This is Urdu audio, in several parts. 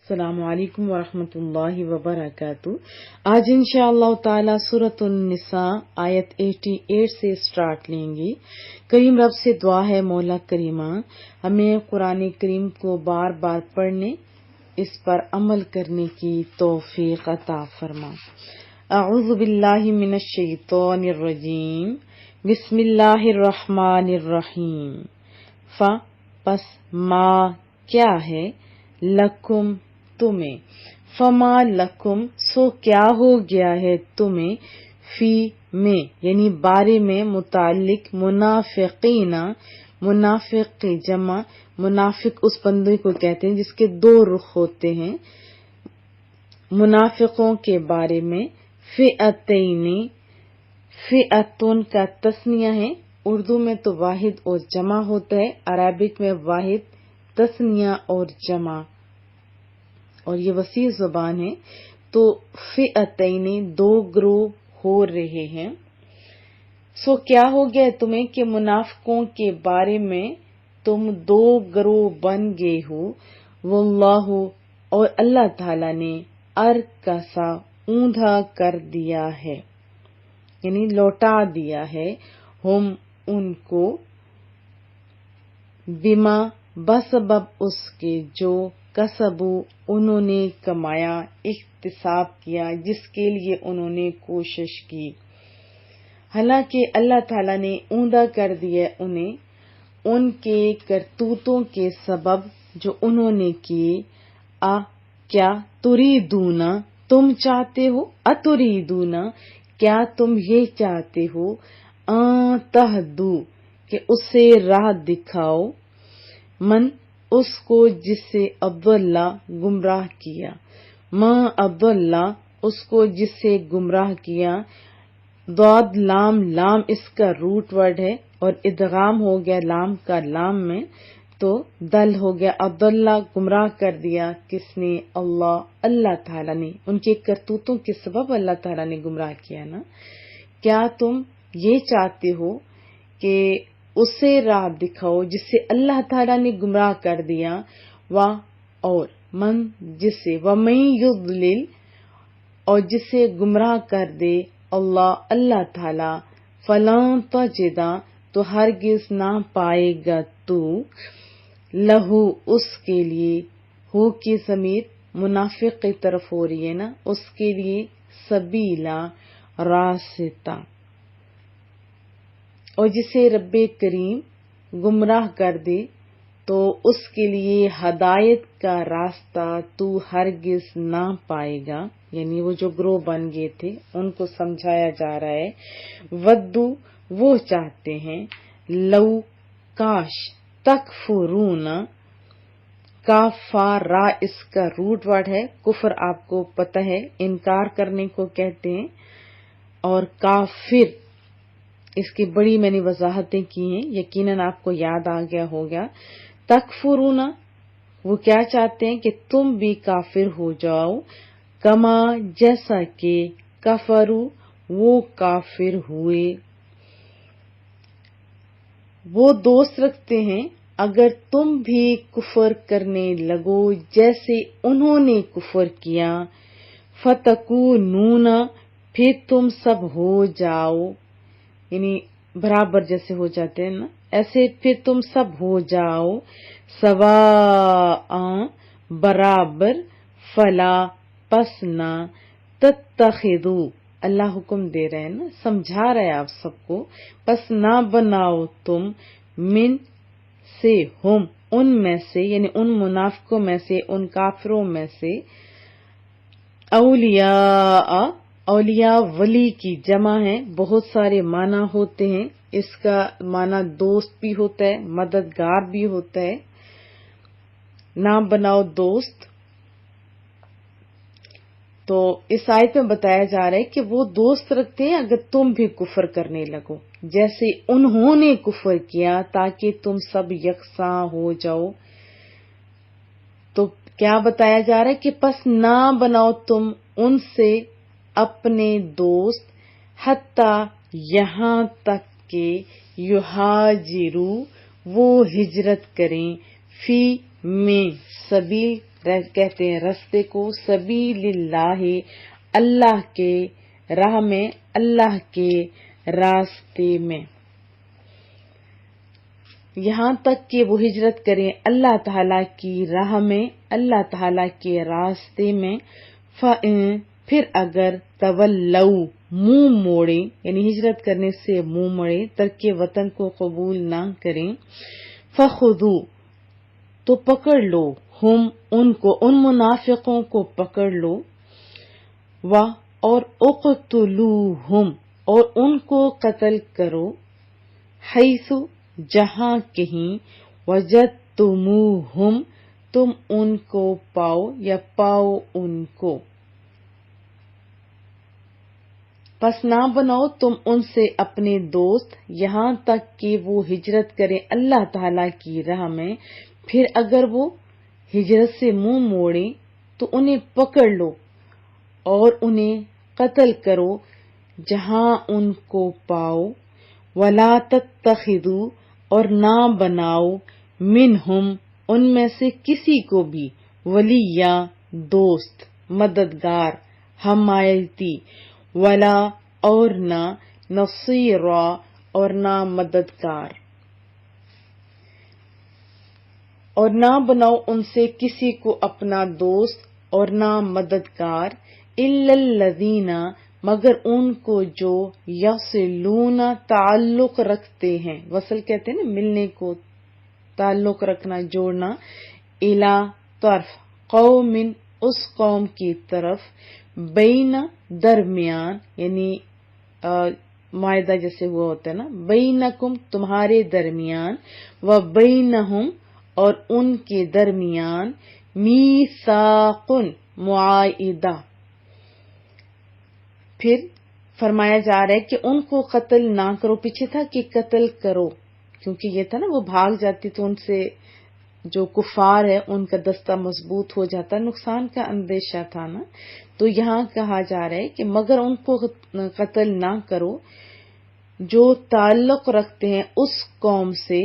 السلام علیکم ورحمۃ اللہ وبرکاتہ۔ آج انشاءاللہ تعالی سورۃ النساء آیت 88 سے سٹارٹ لیں گے۔ کریم رب سے دعا ہے مولا کریمہ ہمیں قرآن کریم کو بار بار پڑھنے، اس پر عمل کرنے کی توفیق عطا فرما۔ اعوذ باللہ من الشیطان الرجیم، بسم اللہ الرحمن الرحیم۔ پس ما کیا ہے، لکم تمہیں، فما لکم سو کیا ہو گیا ہے تمہیں، فی میں یعنی بارے میں، متعلق منافقین، منافق کی جمع، منافق اس بندے کو کہتے ہیں جس کے دو رخ ہوتے ہیں، منافقوں کے بارے میں، فئتین، فئتن کا تثنیہ ہے، اردو میں تو واحد اور جمع ہوتا ہے، عربک میں واحد تثنیہ اور جمع، اور یہ وسیع زبان ہے، تو فئتین دو گروہ ہو رہے ہیں۔ سو کیا ہو گیا تمہیں کہ منافقوں کے بارے میں تم دو گروہ بن گئے ہو، واللہ اور اللہ تعالی نے ارکسا اوندھا کر دیا ہے، یعنی لوٹا دیا ہے، ہم ان کو، بما بسبب اس کے جو، کسبو انہوں نے کمایا، احتساب کیا، جس کے لیے انہوں نے کوشش کی۔ حالانکہ اللہ تعالیٰ نے اوندا کر دیا انہیں ان کے کرتوتوں کے سبب جو انہوں نے کیے۔ کیا تریدون تم چاہتے ہو، اتریدون کیا تم یہ چاہتے ہو، تہدو کہ اسے راہ دکھاؤ، من اس کو جس سے عبداللہ گمراہ کیا، ماں عبداللہ اس کو جس سے گمراہ کیا، ضاد لام، لام اس کا روٹ ورڈ ہے اور ادغام ہو گیا لام کا لام میں، تو دل ہو گیا، عبداللہ گمراہ کر دیا کس نے، اللہ، اللہ تعالیٰ نے، ان کے کرتوتوں کے سبب اللہ تعالیٰ نے گمراہ کیا نا۔ کیا تم یہ چاہتے ہو کہ اسے راہ دکھاؤ جس سے اللہ تعالیٰ نے گمراہ کر دیا، اور من جس سے، وَمَن يُضْلِلْ اور جسے گمراہ کر دے اللہ، اللہ تعالیٰ، فَلَن تَجِدَ تو ہرگز نہ پائے گا تو، لہو اس کے لیے، ہو کی ضمیر منافق کی طرف ہو رہی ہے نا، اس کے لیے، سبیلا راستہ، اور جسے رب کریم گمراہ کر دے تو اس کے لیے ہدایت کا راستہ تو ہرگز نہ پائے گا، یعنی وہ جو گروہ بن گئے تھے ان کو سمجھایا جا رہا ہے۔ ودو وہ چاہتے ہیں، لو کاش، تکفرون، کافارا اس کا روٹ ورڈ ہے، کفر آپ کو پتہ ہے انکار کرنے کو کہتے ہیں، اور کافر اس کی بڑی میں نے وضاحتیں کی ہیں، یقیناً آپ کو یاد آ گیا ہوگا۔ تکفرون وہ کیا چاہتے ہیں کہ تم بھی کافر ہو جاؤ، کما جیسا کہ، کفرو وہ کافر ہوئے۔ وہ دوست رکھتے ہیں اگر تم بھی کفر کرنے لگو جیسے انہوں نے کفر کیا، فتکونون پھر تم سب ہو جاؤ، یعنی برابر جیسے ہو جاتے ہیں نا، ایسے پھر تم سب ہو جاؤ، سواء برابر، فلا پس نہ، تتخذو اللہ حکم دے رہے ہیں نا، سمجھا رہے آپ سب کو، پس نہ بناؤ تم، من سے، ہم ان میں سے، یعنی ان منافقوں میں سے، ان کافروں میں سے، اولیاء، اولیاء ولی کی جمع ہے، بہت سارے معنی ہوتے ہیں، اس کا معنی دوست بھی ہوتا ہے، مددگار بھی ہوتا ہے، نہ بناؤ دوست۔ تو اس آیت میں بتایا جا رہا ہے کہ وہ دوست رکھتے ہیں اگر تم بھی کفر کرنے لگو جیسے انہوں نے کفر کیا، تاکہ تم سب یکساں ہو جاؤ۔ تو کیا بتایا جا رہا ہے کہ پس نہ بناؤ تم ان سے اپنے دوست، حتیٰ یہاں تک کہ یہاجروا وہ ہجرت کریں، فی میں سبیل کہتے ہیں رستے کو، سبیل اللہ اللہ کے راہ میں، اللہ کے راستے میں، یہاں تک کہ وہ ہجرت کریں اللہ تعالیٰ کی راہ میں، اللہ تعالیٰ کے راستے میں۔ پھر اگر تولوا منہ موڑے، یعنی ہجرت کرنے سے منہ موڑے، ترک وطن کو قبول نہ کریں، فخذوا تو پکڑ لو، ہم ان کو، ان منافقوں کو پکڑ لو، اور اقتلوہم اور ان کو قتل کرو، حیث جہاں کہیں، وجدتموہم تم ان کو پاؤ یا پاؤ ان کو، پس نہ بناؤ تم ان سے اپنے دوست یہاں تک کہ وہ ہجرت کریں اللہ تعالی کی راہ میں۔ پھر اگر وہ ہجرت سے منہ موڑیں تو انہیں پکڑ لو اور انہیں قتل کرو جہاں ان کو پاؤ، ولا تتخذوا اور نہ بناؤ، منہم ان میں سے کسی کو بھی، ولیہ دوست، مددگار، حمایتی، ولا اور نہ، نصیرا اور نہ مددگار، اور نہ بناؤ ان سے کسی کو اپنا دوست اور نہ مددگار، الا الذین مگر ان کو جو یصلون تعلق رکھتے ہیں، وصل کہتے ہیں نا ملنے کو، تعلق رکھنا، جوڑنا، الی طرف، قوم اس قوم کی طرف، بین درمیان، یعنی معاہدہ جیسے ہوا ہوتا ہے نا، بینکم تمہارے درمیان، و بینہم اور ان کے درمیان، میثاق معاہدہ۔ پھر فرمایا جا رہا ہے کہ ان کو قتل نہ کرو، پیچھے تھا کہ قتل کرو، کیونکہ یہ تھا نا وہ بھاگ جاتی تو ان سے جو کفار ہے ان کا دستہ مضبوط ہو جاتا، نقصان کا اندیشہ تھا نا، تو یہاں کہا جا رہا ہے کہ مگر ان کو قتل نہ کرو جو تعلق رکھتے ہیں اس قوم سے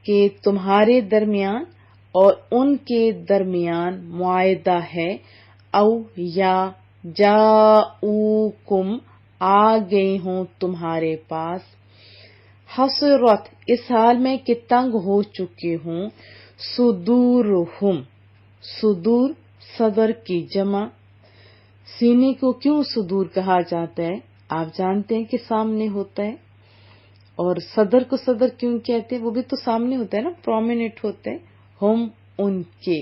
کہ تمہارے درمیان اور ان کے درمیان معاہدہ ہے، او یا جاؤکم آ گئے ہوں تمہارے پاس، حسرت اس حال میں کہ تنگ ہو چکے ہوں، صدورہم صدور صدر کی جمع، سینے کو کیوں صدور کہا جاتا ہے؟ آپ جانتے ہیں کہ سامنے ہوتا ہے، اور صدر کو صدر کیوں کہتے ہیں؟ وہ بھی تو سامنے ہوتا ہے نا، پرومیننٹ ہوتا ہے، ہم ان کے،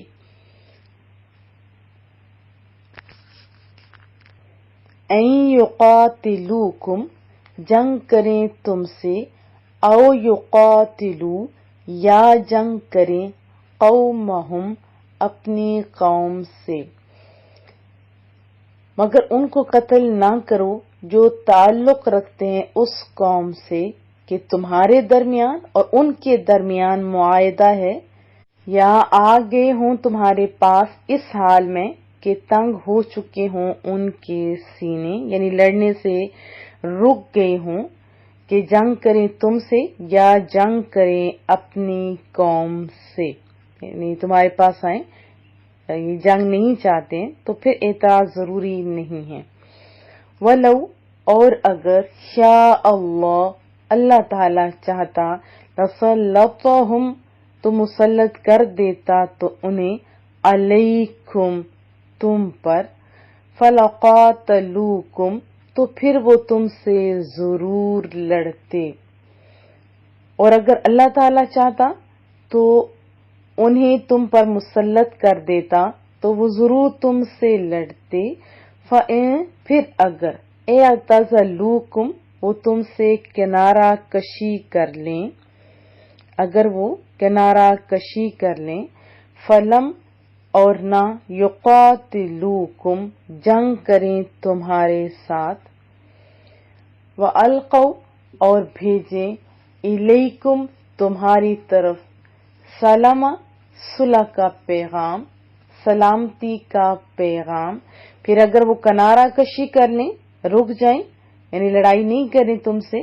این یقاتلوکم جنگ کریں تم سے، او یقاتلو یا جنگ کریں، قومہم اپنی قوم سے، مگر ان کو قتل نہ کرو جو تعلق رکھتے ہیں اس قوم سے کہ تمہارے درمیان اور ان کے درمیان معاہدہ ہے، یا آ گئے ہوں تمہارے پاس اس حال میں کہ تنگ ہو چکے ہوں ان کے سینے، یعنی لڑنے سے رک گئے ہوں کہ جنگ کریں تم سے یا جنگ کریں اپنی قوم سے، یعنی تمہارے پاس آئیں، یہ جنگ نہیں چاہتے تو پھر اعتراض ضروری نہیں ہے۔ وَلَوْ اور اگر شاء اللہ اللہ تعالی چاہتا، لَسَلَّطَهُمْ تو مسلط کر دیتا تو انہیں، علیکم تم پر، فَلَقَاتَلُوكُمْ تو پھر وہ تم سے ضرور لڑتے، اور اگر اللہ تعالی چاہتا تو انہیں تم پر مسلط کر دیتا تو وہ ضرور تم سے لڑتے، فَإِن پھر اگر اعتزلوکم وہ تم سے کنارہ کشی کر لیں، اگر وہ کنارہ کشی کر لیں، فلم اور نہ یقاتلوکم جنگ کریں تمہارے ساتھ، وَأَلْقَوْا اور بھیجیں، الیکم تمہاری طرف، سلامہ صلح کا پیغام، سلامتی کا پیغام۔ پھر اگر وہ کنارہ کشی کر لیں، رک جائیں، یعنی لڑائی نہیں کریں تم سے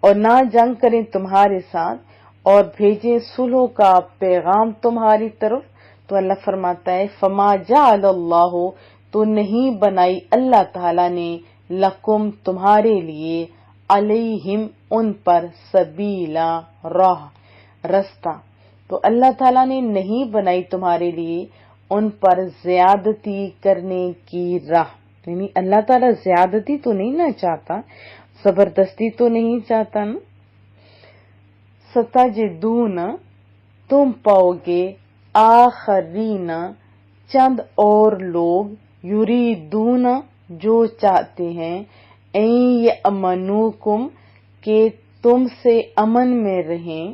اور نہ جنگ کریں تمہارے ساتھ، اور بھیجیں صلح کا پیغام تمہاری طرف، تو اللہ فرماتا ہے فما جعل اللہ، تو نہیں بنائی اللہ تعالیٰ نے لکم تمہارے لیے علیہم ان پر سبیلا راہ رستہ، تو اللہ تعالیٰ نے نہیں بنائی تمہارے لیے ان پر زیادتی کرنے کی راہ، یعنی اللہ تعالیٰ زیادتی تو نہیں نہ چاہتا، زبردستی تو نہیں چاہتا نا۔ ستجدون، تم پاؤ گے آخرین، چند اور لوگ، یریدون، جو چاہتے ہیں، این یأمنوکم، کہ تم سے امن میں رہیں،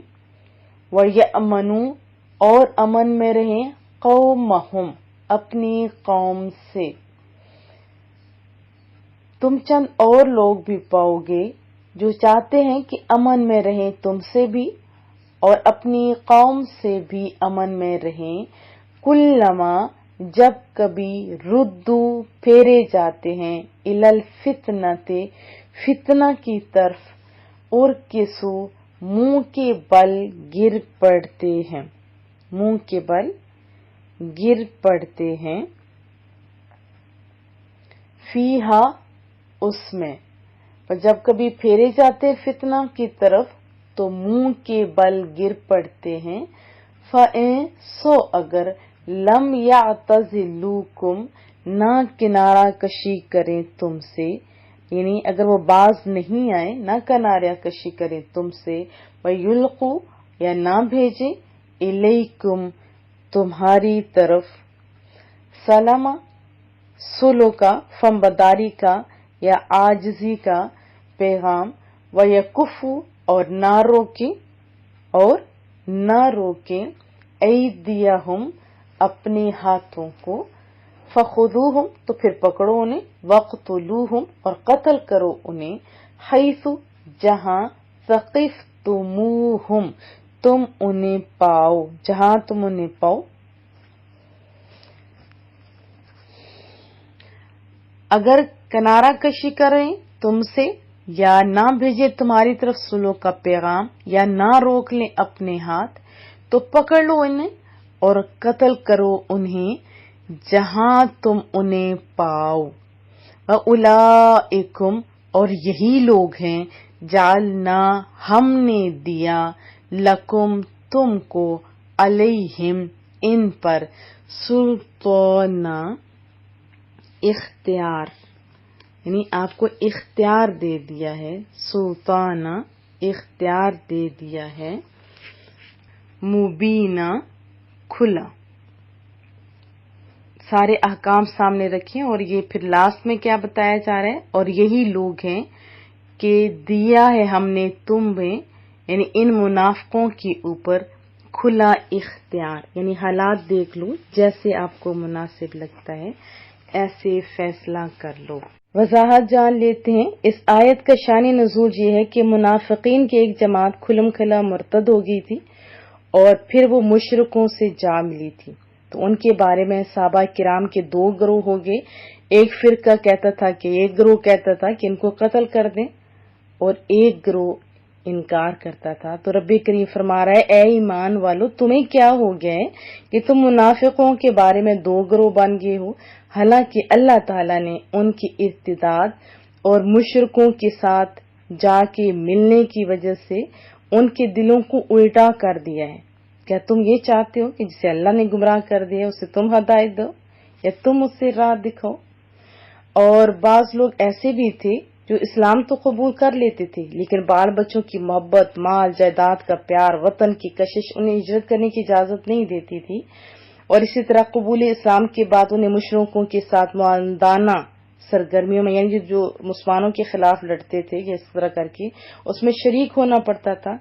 وَیَأْمَنُوا، اور امن میں رہیں، قومہم، اپنی قوم سے۔ تم چند اور لوگ بھی پاؤ گے جو چاہتے ہیں کہ امن میں رہیں تم سے بھی اور اپنی قوم سے بھی امن میں رہیں، کلما، جب کبھی، ردو، پھیرے جاتے ہیں، الی الفتنۃ، فتنہ کی طرف، اور کسو، منہ کے بل گر پڑتے ہیں، منہ کے بل گر پڑتے ہیں، فیہا، اس میں، اور جب کبھی پھیرے جاتے فتنہ کی طرف تو منہ کے بل گر پڑتے ہیں، فَإِن، سو اگر، لم یعتزلوکم، نہ کنارہ کشی کریں تم سے، یعنی اگر وہ باز نہیں آئے، نہ کنارہ کشی کریں تم سے، وَیُلْقُوا، یا نہ بھیجیں، الیکم، تمہاری طرف، سلام، سلو کا، فمبرداری کا یا عاجزی کا پیغام، وَیَکُفُّ، اور نہ روکیں، ایدیہم، اپنے ہاتھوں کو، فخذوہم، تو پھر پکڑو انہیں، وقتلوہم، اور قتل کرو انہیں، حیث، جہاں، ثقفتموہم، تم انہیں پاؤ، جہاں تم انہیں پاؤ۔ اگر کنارہ کشی کریں تم سے یا نہ بھیجے تمہاری طرف سلو کا پیغام یا نہ روک لیں اپنے ہاتھ، تو پکڑ لو انہیں اور قتل کرو انہیں جہاں تم انہیں پاؤ۔ وَأُولَئِکُمْ، اور یہی لوگ ہیں، جعلنا، ہم نے دیا، لکم، تم کو، علیہم، ان پر، سلطانہ، اختیار، یعنی آپ کو اختیار دے دیا ہے، سلطانہ، اختیار دے دیا ہے، مبینہ، کھلا۔ سارے احکام سامنے رکھیں اور یہ پھر لاسٹ میں کیا بتایا جا رہا ہے، اور یہی لوگ ہیں کہ دیا ہے ہم نے تمہیں، یعنی ان منافقوں کے اوپر، کھلا اختیار، یعنی حالات دیکھ لو، جیسے آپ کو مناسب لگتا ہے ایسے فیصلہ کر لو۔ وضاحت جان لیتے ہیں۔ اس آیت کا شان نزول یہ ہے کہ منافقین کی ایک جماعت کھلم کھلا مرتد ہو گئی تھی اور پھر وہ مشرکوں سے جا ملی تھی، تو ان کے بارے میں صحابہ کرام کے دو گروہ ہو گئے، ایک فرقہ کہتا تھا کہ ایک گروہ کہتا تھا کہ ان کو قتل کر دیں، اور ایک گروہ انکار کرتا تھا۔ تو رب کریم فرما رہا ہے، اے ایمان والو، تمہیں کیا ہو گیا ہے کہ تم منافقوں کے بارے میں دو گروہ بن گئے ہو، حالانکہ اللہ تعالیٰ نے ان کی ارتداد اور مشرکوں کے ساتھ جا کے ملنے کی وجہ سے ان کے دلوں کو الٹا کر دیا ہے۔ کیا تم یہ چاہتے ہو کہ جسے اللہ نے گمراہ کر دیا اسے تم ہدایت دو یا تم اسے راہ دکھاؤ؟ اور بعض لوگ ایسے بھی تھے جو اسلام تو قبول کر لیتے تھے لیکن بال بچوں کی محبت، مال جائیداد کا پیار، وطن کی کشش انہیں ہجرت کرنے کی اجازت نہیں دیتی تھی، اور اسی طرح قبول اسلام کے بعد انہیں مشرکوں کے ساتھ معاندانہ سرگرمیوں میں، یعنی جو مسلمانوں کے خلاف لڑتے تھے یا اس طرح کر کے اس میں شریک ہونا پڑتا تھا،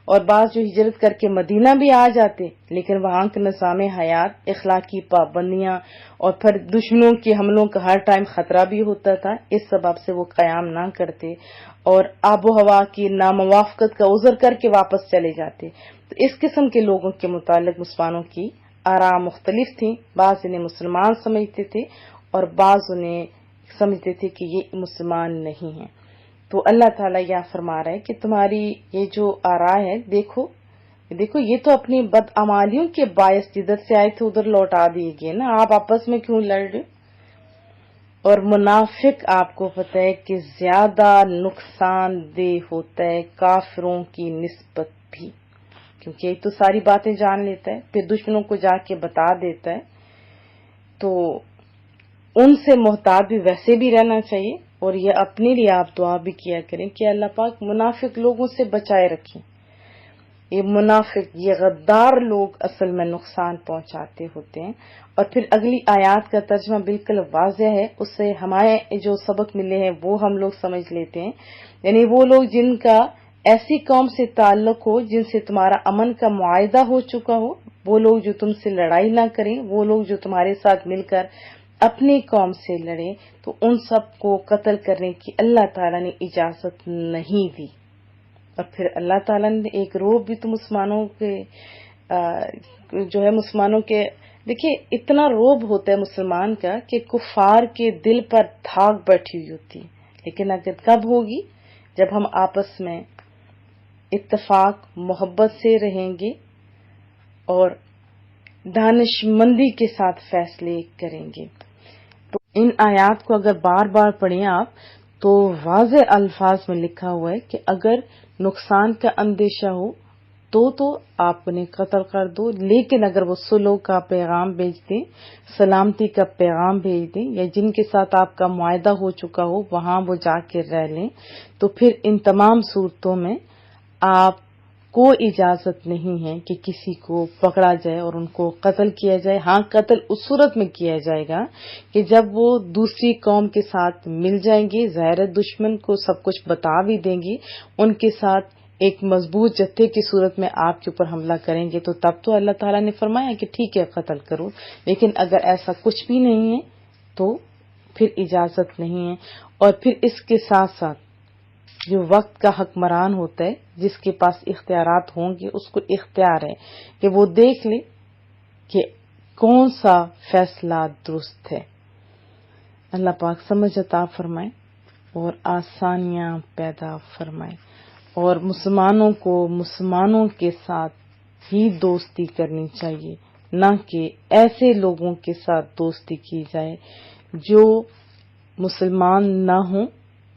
اور بعض جو ہجرت کر کے مدینہ بھی آ جاتے لیکن وہاں کے نظام حیات، اخلاقی پابندیاں اور پھر دشمنوں کے حملوں کا ہر ٹائم خطرہ بھی ہوتا تھا، اس سبب سے وہ قیام نہ کرتے اور آب و ہوا کی ناموافقت کا عذر کر کے واپس چلے جاتے۔ تو اس قسم کے لوگوں کے متعلق مسلمانوں کی آراء مختلف تھیں، بعض انہیں مسلمان سمجھتے تھے اور بعض انہیں سمجھتے تھے کہ یہ مسلمان نہیں ہیں۔ تو اللہ تعالیٰ یہ فرما رہا ہے کہ تمہاری یہ جو آراء ہے، دیکھو دیکھو یہ تو اپنی بدعمالیوں کے باعث جدھر سے آئے تھے ادھر لوٹا دیے گئے نا، آپ آپس میں کیوں لڑ رہے؟ اور منافق آپ کو پتہ ہے کہ زیادہ نقصان دہ ہوتا ہے کافروں کی نسبت بھی، کیونکہ ایک تو ساری باتیں جان لیتا ہے، پھر دشمنوں کو جا کے بتا دیتا ہے، تو ان سے محتاط بھی ویسے بھی رہنا چاہیے، اور یہ اپنے لیے آپ دعا بھی کیا کریں کہ اللہ پاک منافق لوگوں سے بچائے رکھیں۔ یہ منافق، یہ غدار لوگ اصل میں نقصان پہنچاتے ہوتے ہیں۔ اور پھر اگلی آیات کا ترجمہ بالکل واضح ہے، اس سے ہمارے جو سبق ملے ہیں وہ ہم لوگ سمجھ لیتے ہیں، یعنی وہ لوگ جن کا ایسی قوم سے تعلق ہو جن سے تمہارا امن کا معاہدہ ہو چکا ہو، وہ لوگ جو تم سے لڑائی نہ کریں، وہ لوگ جو تمہارے ساتھ مل کر اپنی قوم سے لڑیں، تو ان سب کو قتل کرنے کی اللہ تعالیٰ نے اجازت نہیں دی۔ اور پھر اللہ تعالیٰ نے ایک روب بھی تو مسلمانوں کے جو ہے مسلمانوں کے، دیکھیے اتنا روب ہوتا ہے مسلمان کا کہ کفار کے دل پر دھاگ بیٹھی ہوئی ہوتی ہے، لیکن اگر کب ہوگی؟ جب ہم آپس میں اتفاق محبت سے رہیں گے اور دانش مندی کے ساتھ فیصلے کریں گے۔ تو ان آیات کو اگر بار بار پڑھیں آپ تو واضح الفاظ میں لکھا ہوا ہے کہ اگر نقصان کا اندیشہ ہو تو آپ انہیں قتل کر دو، لیکن اگر وہ صلح کا پیغام بھیج دیں، سلامتی کا پیغام بھیج دیں، یا جن کے ساتھ آپ کا معاہدہ ہو چکا ہو وہاں وہ جا کے رہ لیں، تو پھر ان تمام صورتوں میں آپ کو اجازت نہیں ہے کہ کسی کو پکڑا جائے اور ان کو قتل کیا جائے۔ ہاں، قتل اس صورت میں کیا جائے گا کہ جب وہ دوسری قوم کے ساتھ مل جائیں گے، ظاہر دشمن کو سب کچھ بتا بھی دیں گے، ان کے ساتھ ایک مضبوط جتھے کی صورت میں آپ کے اوپر حملہ کریں گے، تو تب تو اللہ تعالیٰ نے فرمایا کہ ٹھیک ہے قتل کرو، لیکن اگر ایسا کچھ بھی نہیں ہے تو پھر اجازت نہیں ہے۔ اور پھر اس کے ساتھ ساتھ جو وقت کا حکمران ہوتا ہے، جس کے پاس اختیارات ہوں گے، اس کو اختیار ہے کہ وہ دیکھ لے کہ کون سا فیصلہ درست ہے۔ اللہ پاک سمجھ عطا فرمائے اور آسانیاں پیدا فرمائے، اور مسلمانوں کو مسلمانوں کے ساتھ ہی دوستی کرنی چاہیے، نہ کہ ایسے لوگوں کے ساتھ دوستی کی جائے جو مسلمان نہ ہوں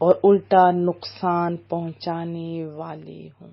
اور الٹا نقصان پہنچانے والے ہوں۔